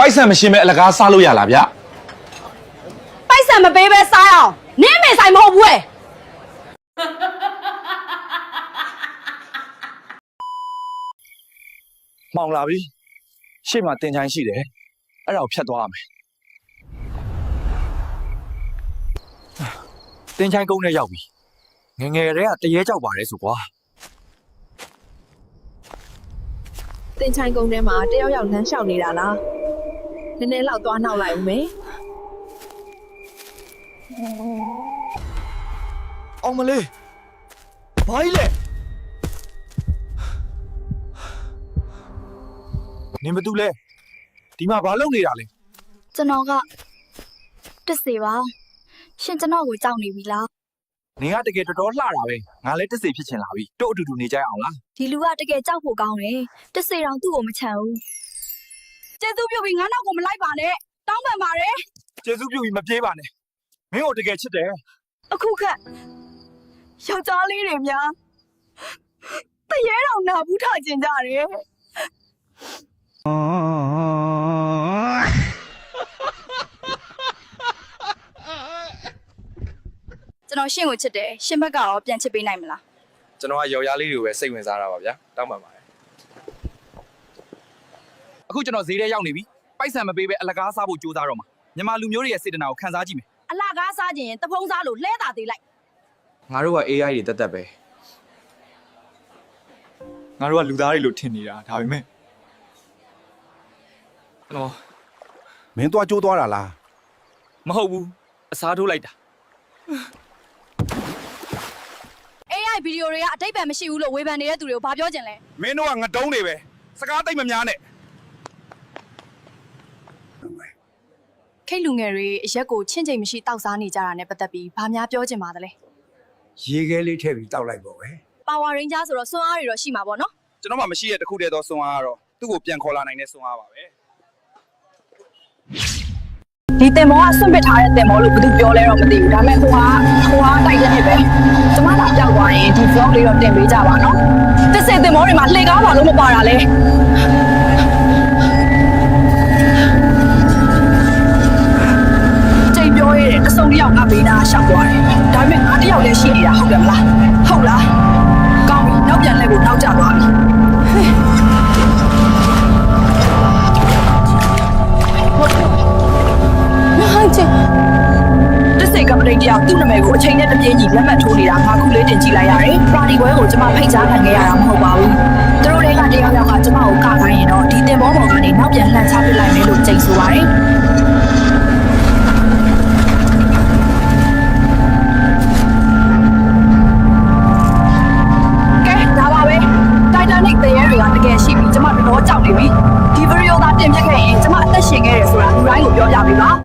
ပိုက်ဆံမရှင်းမဲ့အလကားစားလို့ရလားဗျပိုက်ဆံမပေးပဲစားအောင်နင်းမေဆိုင်မဟုတ်ဘူးမှောင်လာပြီရှေ့မှာတင်ချိုင်းရှိတယ်အဲ့ဒါကိုဖြတ်သွားရမယ်တင်ချိုင်းကုန်းနဲ့ရောက်ပြီငယ်ငယ်တွေကတရေကြောက်ပါတယ်ဆိုကွာတင်ချိုင်းကုန်းထဲမှာတယောက်ယောက်လမ်းလျှောက်နေတာလားနည်းနည်းလောက်သွားနှောက်လိုက်ဦးမယ်အောင်မလေးဘာကြီးလဲနင်မတူလဲဒီမှာဘာလုပ်နေတာလဲကျွန်တော်ကတစ်စီပါရှင်ကျွန်တော်ကိုကြောက်နေပြီလားနင်ကတကယ်တော်တော်လှတာပဲငါလည်းတစ်စီဖြစ်ချင်လာပြီတို့အတူတူနေကြရအောင်လားဒီလူကတကယ်ကြောက်ဖို့ကောင်းတယ်တစ်စီတောင်သူ့ကိုမချမ်းဘူးကျေးဇူးပြုပြီးငါနောက်ကိုမလိုက်ပါနဲ့တောင်းပန်ပါတယ်ကျေးဇူးပြုပြီးမပြေးပါနဲ့မင်းကိုတကယ်ချစ်တယ်အခုခက်ယောက်ျားလေးတွေများတရေတော်နာဘူးထားကျင်ကြတယ်ကျွန်တော်ရှင့်ကိုချစ်တယ်ရှင့်ဘက်ကတော့ပြန်ချစ်ပေးနိုင်မလားကျွန်တော်ကယောက်ျားလေးတွေကိုပဲစိတ်ဝင်စားတာပါဗျာတောင်းပန်ပါတယ်အခုကျွန်တော်ဈေးထဲရောက်နေပြီပိုက်ဆံမပေးပဲအလကားစားဖို့ကြိုးစားတော့မှာမြန်မာလူမျိုးတွေရဲ့စေတနာကိုခန်းစားကြည့်မယ်အလကားစားခြင်းတဖုံးစားလို့လှဲတာသေးလိုက်ငါတို့က AI တွေတက်တက်ပဲငါတို့ကလူသားတွေလို့ထင်နေတာဒါပေမဲ့နော်မင်းသွားကြိုးသွားတာလားမဟုတ်ဘူးအစားထိုးလိုက်တာ AI ဗီဒီယိုတွေကအတိတ်ပဲမရှိဘူးလို့ဝေဖန်နေတဲ့သူတွေကိုဘာပြောချင်လဲမင်းတို့ကငတုံးတွေပဲစကားသိမ့်မများနဲ့ခိတ်လူငယ်တွေအရက်ကိုချင့်ချိန်မရှိတောက်စားနေကြတာနဲ့ပတ်သက်ပြီးဘာများပြောချင်ပါသလဲရေခဲလေးထည့်ပြီးတောက်လိုက်ပေါ့ပဲ Power Ranger ဆိုတော့စွမ်းအားတွေတော့ရှိမှာပေါ့နော်ကျွန်တော်မှမရှိတဲ့တစ်ခုတည်းသောစွမ်းအားကတော့သူ့ကိုပြန်ခေါ်လာနိုင်တဲ့စွမ်းအားပါပဲဒီတင်မောကဆွန့်ပစ်ထားတဲ့တင်မောလို့ဘယ်သူပြောလဲတော့မသိဘူးဒါပေမဲ့ဟိုကတိုက်တဲ့နှစ်ပဲကျမလာပြောက်သွားရင်ဒီ vlog လေးတော့တင်ပေးကြပါနော်တစ်စင်တင်မောတွေမှာလှေကားပါလို့မပါတာလဲကြိတ်ပြောရဲတယ်အစုံတစ်ယောက်ငါဘေးနာရှောက်သွားတယ်ဒါပေမဲ့ငါတစ်ယောက်လည်းရှိနေတာဟုတ်တယ်မလားဟုတ်လားကောင်းပြီနောက်ပြန်လဲကိုနောက်ကျသွားပြီတစ်စိတ်ကပရိတ်တယောက်သူ့နာမည်ကိုအချိန်နဲ့တပြေးညီလက်မှတ်ထိုးနေတာငါခုလေးတင်ကြည့်လိုက်ရတယ်။ပါတီပွဲကိုကျမဖိတ်ကြားခံခဲ့ရတာမဟုတ်ပါဘူး။သူတို့တွေကတယောက်ယောက်ကကျမကိုကခိုင်းရင်တော့ဒီတင်ဘောပေါ်ကနေနောက်ပြန်လှန်ချပစ်လိုက်မယ်လို့ကြိတ်ဆိုပါတယ်။